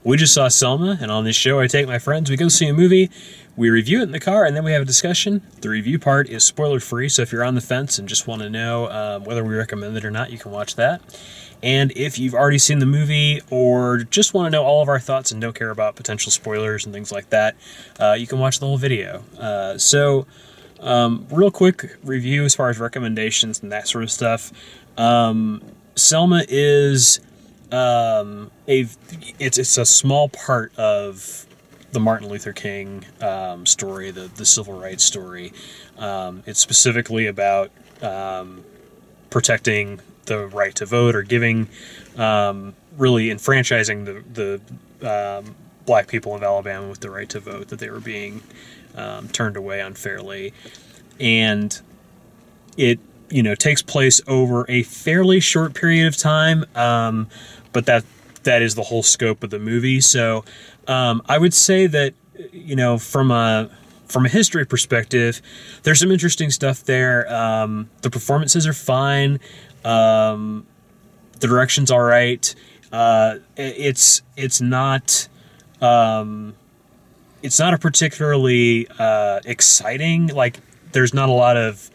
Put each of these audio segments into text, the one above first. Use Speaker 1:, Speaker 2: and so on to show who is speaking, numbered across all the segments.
Speaker 1: We just saw Selma, and on this show I take my friends, we go see a movie, we review it in the car, and then we have a discussion. The review part is spoiler-free, so if you're on the fence and just want to know whether we recommend it or not, you can watch that. And if you've already seen the movie or just want to know all of our thoughts and don't care about potential spoilers and things like that, you can watch the whole video. Real quick review as far as recommendations and that sort of stuff. Selma is it's a small part of the Martin Luther King story, the civil rights story. It's specifically about protecting the right to vote, or giving, really enfranchising the black people of Alabama with the right to vote, that they were being turned away unfairly. And it, takes place over a fairly short period of time, but that is the whole scope of the movie. So I would say that, from a history perspective, there's some interesting stuff there. The performances are fine. The direction's all right. It's not a particularly exciting, like, there's not a lot of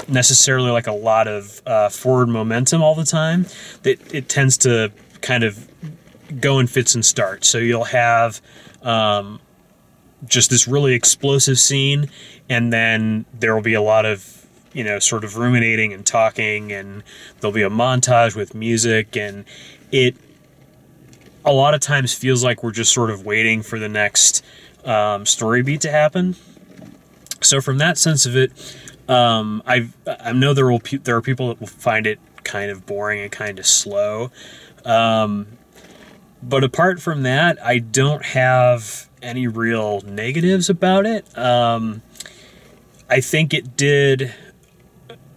Speaker 1: necessarily like a lot of forward momentum all the time. It tends to kind of go in fits and starts. So you'll have just this really explosive scene, and then there will be a lot of sort of ruminating and talking, and there'll be a montage with music, and it a lot of times feels like we're just sort of waiting for the next story beat to happen. So from that sense of it, I know there are people that will find it kind of boring and kind of slow. But apart from that, I don't have any real negatives about it. I think it did,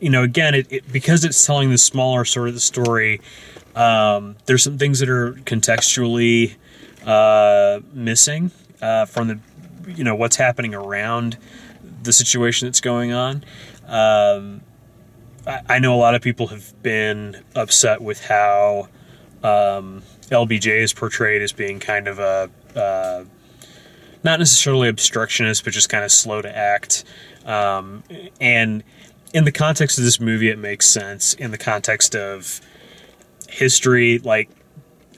Speaker 1: again, it because it's telling the smaller sort of the story, there's some things that are contextually missing from the, what's happening around the situation that's going on. I know a lot of people have been upset with how LBJ is portrayed as being kind of a not necessarily obstructionist, but just kind of slow to act. And in the context of this movie, it makes sense. In the context of history, like,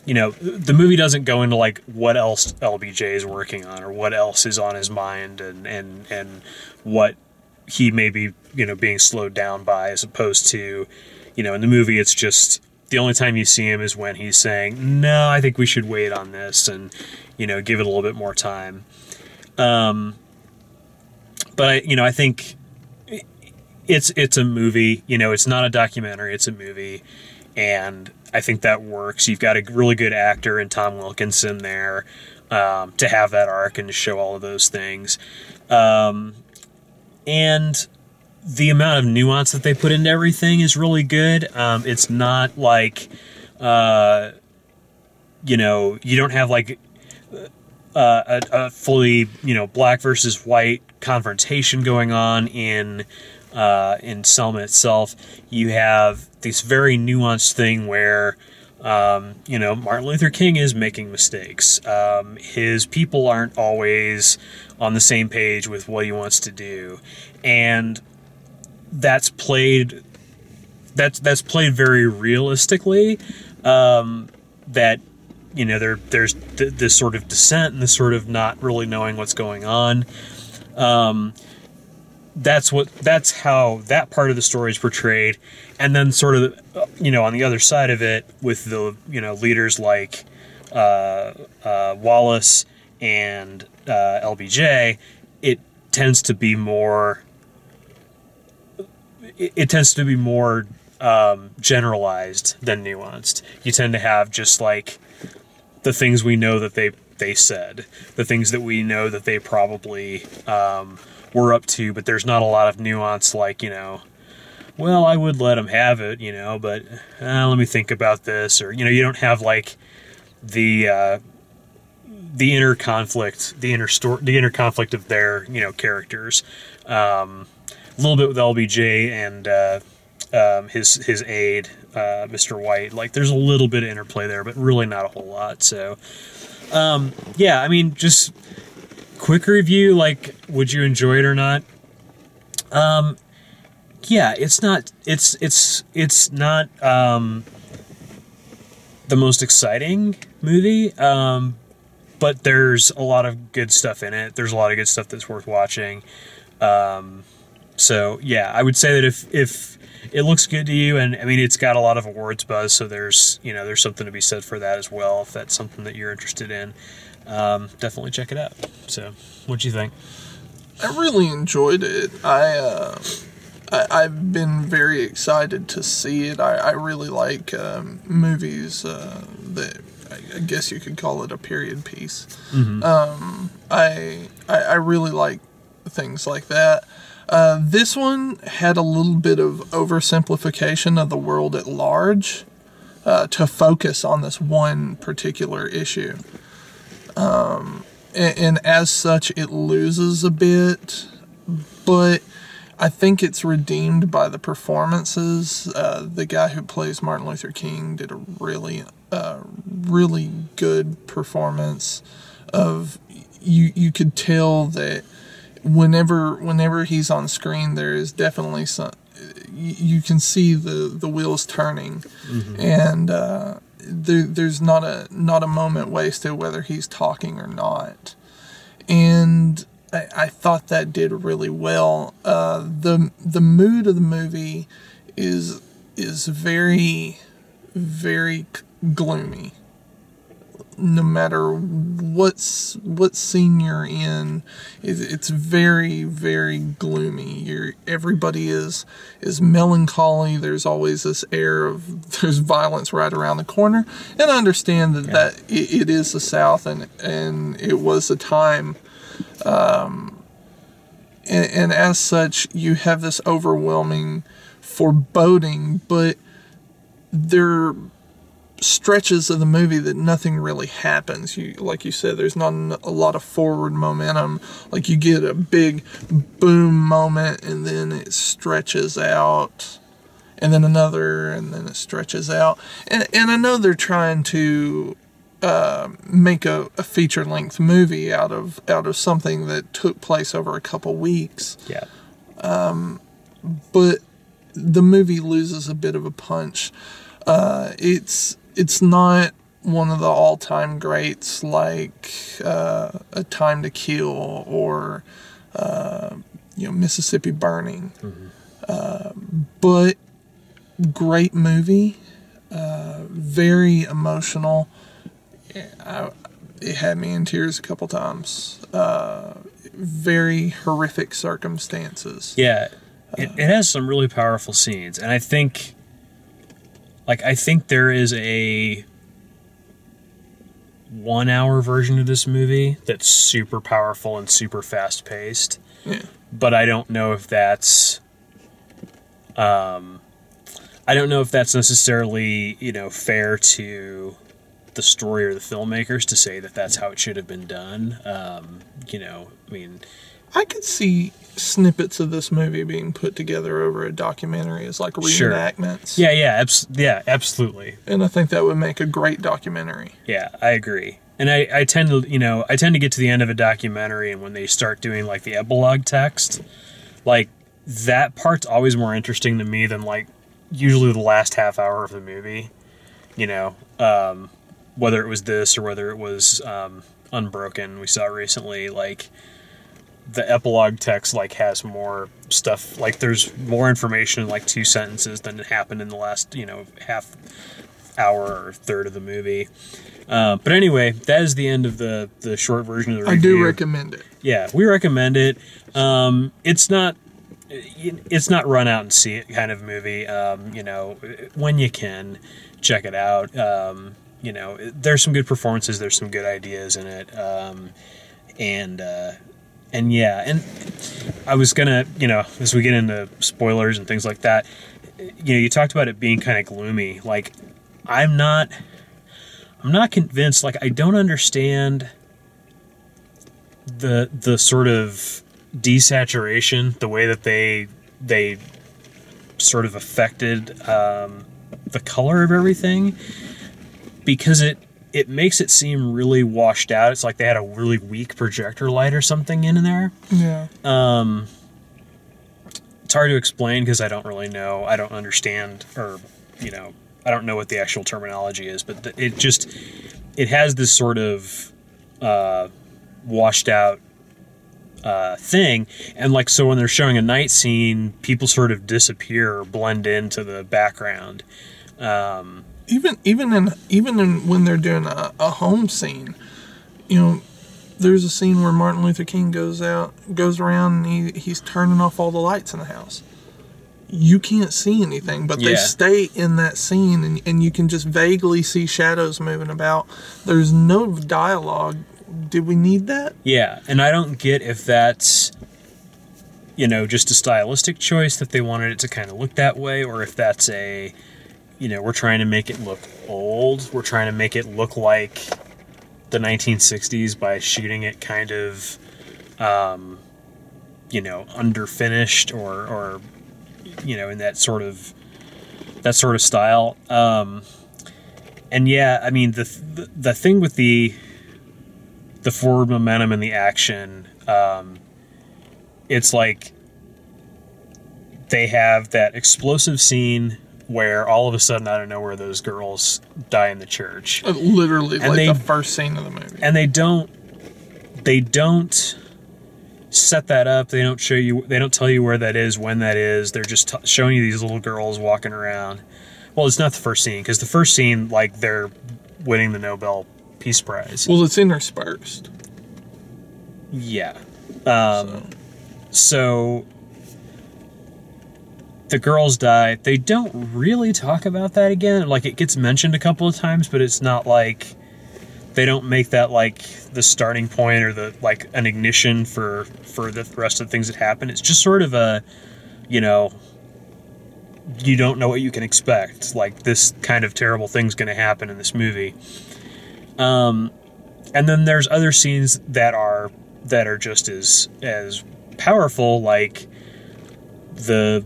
Speaker 1: the movie doesn't go into like what else LBJ is working on, or what else is on his mind, and what he may be, being slowed down by, as opposed to, in the movie, it's just the only time you see him is when he's saying, no, I think we should wait on this, and, give it a little bit more time. But I think it's a movie, it's not a documentary, it's a movie, and I think that works. You've got a really good actor in Tom Wilkinson there, to have that arc and to show all of those things. And the amount of nuance that they put into everything is really good. It's not like, you don't have like a fully, black versus white confrontation going on in Selma itself. You have this very nuanced thing where, Martin Luther King is making mistakes. His people aren't always on the same page with what he wants to do. And that's played very realistically, that, there's this sort of dissent and this sort of not really knowing what's going on. That's how that part of the story is portrayed. And then sort of, on the other side of it, with the, leaders like Wallace and LBJ, it tends to be more generalized than nuanced. You tend to have just like the things we know that they said, the things that we know that they probably were up to, but there's not a lot of nuance, like, well, I would let them have it, but let me think about this, or, you don't have like the inner conflict, the inner conflict of their, characters. A little bit with LBJ and his aide, Mr. White. Like, there's a little bit of interplay there, but really not a whole lot. So, yeah, I mean, just quick review. Like, would you enjoy it or not? Yeah, it's not the most exciting movie, but there's a lot of good stuff in it. There's a lot of good stuff that's worth watching. So yeah, I would say that if it looks good to you, and I mean, it's got a lot of awards buzz, so there's something to be said for that as well. If that's something that you're interested in, definitely check it out. So, what'd you think?
Speaker 2: I really enjoyed it. I've been very excited to see it. I really like movies that I guess you could call it a period piece.
Speaker 1: Mm-hmm.
Speaker 2: I really like things like that. This one had a little bit of oversimplification of the world at large to focus on this one particular issue. And as such, it loses a bit, but I think it's redeemed by the performances. The guy who plays Martin Luther King did a really good performance. You could tell that whenever he's on screen, there is definitely some. You can see the wheels turning, mm-hmm. and there's not a moment wasted whether he's talking or not, and I thought that did really well. The mood of the movie is very, very gloomy. No matter what scene you're in, it's very, very gloomy. Everybody is melancholy. There's always this air of there's violence right around the corner. And I understand that it is the South, and it was a time. And as such, you have this overwhelming foreboding, but there are stretches of the movie that nothing really happens. Like you said, there's not a lot of forward momentum. Like, you get a big boom moment, and then it stretches out, and then another, and then it stretches out. And I know they're trying to make a feature-length movie out of something that took place over a couple weeks.
Speaker 1: Yeah.
Speaker 2: But the movie loses a bit of a punch. It's not one of the all-time greats like A Time to Kill or Mississippi Burning. Mm-hmm. But great movie. Very emotional. It had me in tears a couple times. Very horrific circumstances.
Speaker 1: Yeah, it has some really powerful scenes, and I think there is a 1 hour version of this movie that's super powerful and super fast paced.
Speaker 2: Yeah.
Speaker 1: But I don't know if that's necessarily, fair to the story or the filmmakers to say that that's how it should have been done.
Speaker 2: I could see snippets of this movie being put together over a documentary as like reenactments.
Speaker 1: Sure. Yeah, absolutely.
Speaker 2: And I think that would make a great documentary.
Speaker 1: Yeah, I agree. And I tend to get to the end of a documentary, and when they start doing like the epilogue text, like that part's always more interesting to me than like usually the last half hour of the movie. Whether it was this or whether it was Unbroken we saw recently, like the epilogue text like has more stuff, like there's more information in like 2 sentences than happened in the last half hour or third of the movie. But anyway, that is the end of the short version of the review.
Speaker 2: I do recommend it.
Speaker 1: Yeah, we recommend it. It's not run out and see it kind of movie. When you can, check it out. There's some good performances. There's some good ideas in it. And I was gonna, as we get into spoilers and things like that, you talked about it being kind of gloomy. Like, I'm not convinced. Like, I don't understand the sort of desaturation, the way that they sort of affected the color of everything, because it makes it seem really washed out. It's like they had a really weak projector light or something in there.
Speaker 2: Yeah.
Speaker 1: It's hard to explain because I don't really know. I don't understand, or, you know, I don't know what the actual terminology is, but it has this sort of washed out thing. And like, so when they're showing a night scene, people sort of disappear or blend into the background.
Speaker 2: Even in when they're doing a home scene, you know, there's a scene where Martin Luther King goes around and he's turning off all the lights in the house. You can't see anything, but they stay in that scene, and you can just vaguely see shadows moving about. There's no dialogue. Did we need that?
Speaker 1: Yeah, and I don't get if that's, you know, just a stylistic choice that they wanted it to kind of look that way, or if that's a, you know, we're trying to make it look old. We're trying to make it look like the 1960s by shooting it kind of, you know, underfinished or you know, in that sort of style. And yeah, I mean, the thing with the forward momentum and the action, it's like they have that explosive scene where all of a sudden, out of nowhere, those girls die in the church.
Speaker 2: Literally, and like the first scene of the movie.
Speaker 1: And they don't set that up. They don't show you. They don't tell you where that is, when that is. They're just showing you these little girls walking around. Well, it's not the first scene, because the first scene, like, they're winning the Nobel Peace Prize.
Speaker 2: Well, it's interspersed.
Speaker 1: Yeah. So the girls die. They don't really talk about that again. Like, it gets mentioned a couple of times, but it's not like they don't make that like the starting point or the like an ignition for the rest of the things that happen. It's just sort of a, you know, you don't know what you can expect. Like, this kind of terrible thing's going to happen in this movie. And then there's other scenes that are just as powerful, like the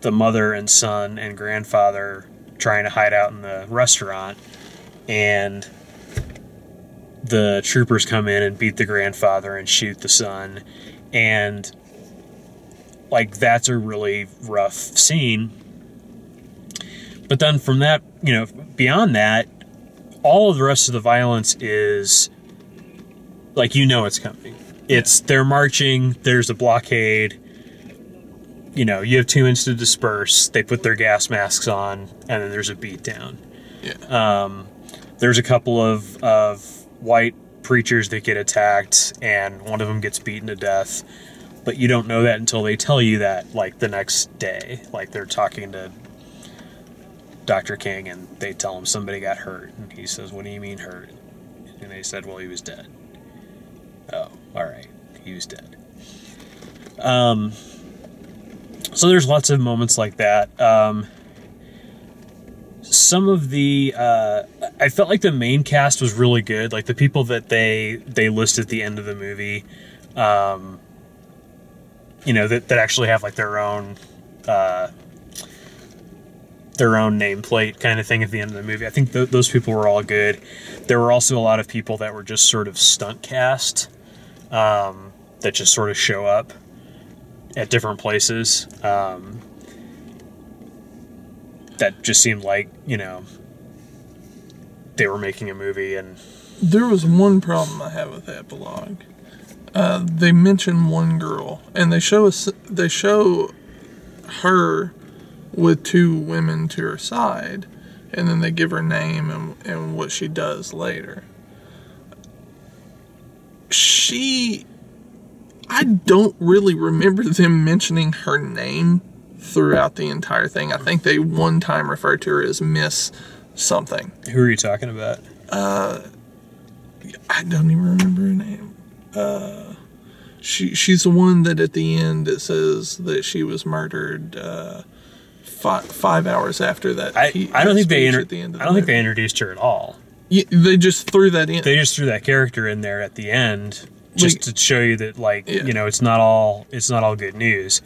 Speaker 1: mother and son and grandfather trying to hide out in the restaurant, and the troopers come in and beat the grandfather and shoot the son. And like, that's a really rough scene. But then from that, you know, beyond that, all of the rest of the violence is like, you know, it's coming. It's, they're marching, there's a blockade, you know, you have 2 minutes to disperse, they put their gas masks on, and then there's a beatdown.
Speaker 2: Yeah.
Speaker 1: There's a couple of white preachers that get attacked, and one of them gets beaten to death. But you don't know that until they tell you that, like, the next day. Like, they're talking to Dr. King, and they tell him somebody got hurt. And he says, "What do you mean hurt?" And they said, "Well, he was dead." Oh, all right. He was dead. So there's lots of moments like that. Some of the I felt like the main cast was really good. Like, the people that they list at the end of the movie, you know, that actually have like their own nameplate kind of thing at the end of the movie. I think those people were all good. There were also a lot of people that were just sort of stunt cast, that just sort of show up at different places. That just seemed like, you know, they were making a movie. And
Speaker 2: there was one problem I have with Epilogue. They mention one girl, and they show her with 2 women to her side, and then they give her name and what she does later. I don't really remember them mentioning her name throughout the entire thing. I think they one time referred to her as Miss something.
Speaker 1: Who are you talking about?
Speaker 2: I don't even remember her name. She's the one that at the end it says that she was murdered 5 hours after that.
Speaker 1: I don't think they introduced her at all.
Speaker 2: Yeah, they just threw that in.
Speaker 1: They just threw that character in there at the end, just to show you that, like, you know, it's not all good news.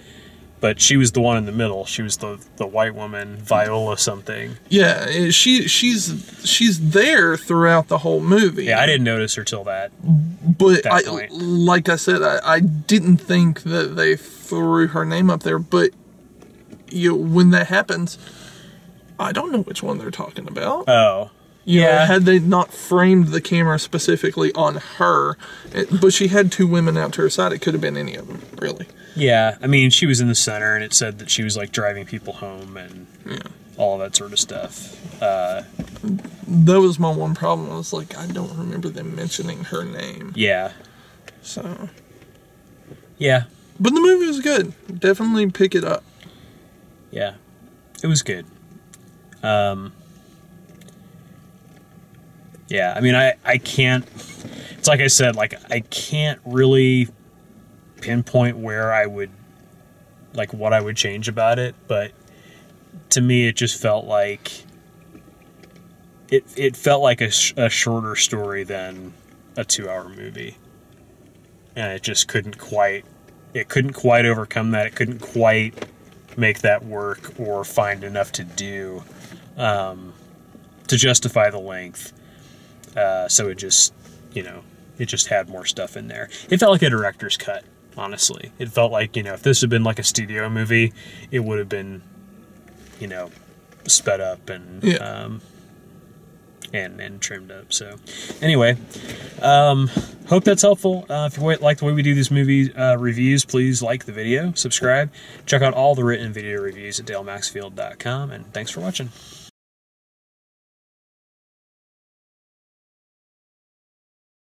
Speaker 1: But she was the one in the middle. She was the white woman, Viola something.
Speaker 2: Yeah, she's there throughout the whole movie.
Speaker 1: Yeah, I didn't notice her till that.
Speaker 2: But
Speaker 1: point.
Speaker 2: Like I said, I didn't think that they threw her name up there. But when that happens, I don't know which one they're talking about.
Speaker 1: Oh.
Speaker 2: Yeah, had they not framed the camera specifically on her, but she had two women out to her side, it could have been any of them, really.
Speaker 1: Yeah, I mean, she was in the center, and it said that she was, like, driving people home and all that sort of stuff.
Speaker 2: That was my one problem. I was like, I don't remember them mentioning her name.
Speaker 1: Yeah.
Speaker 2: So.
Speaker 1: Yeah.
Speaker 2: But the movie was good. Definitely pick it up.
Speaker 1: Yeah. It was good. Yeah, I mean, I can't, it's like I said, like, I can't really pinpoint where I would, like, what I would change about it, but to me, it just felt like, it felt like a shorter story than a 2-hour movie, and it just couldn't quite overcome that. It couldn't quite make that work or find enough to do to justify the length. So it just, it just had more stuff in there. It felt like a director's cut, honestly. It felt like, if this had been like a studio movie, it would have been, sped up and and trimmed up. So anyway, hope that's helpful. If you like the way we do these movie reviews, please like the video, subscribe, check out all the written video reviews at dalemaxfield.com, and thanks for watching.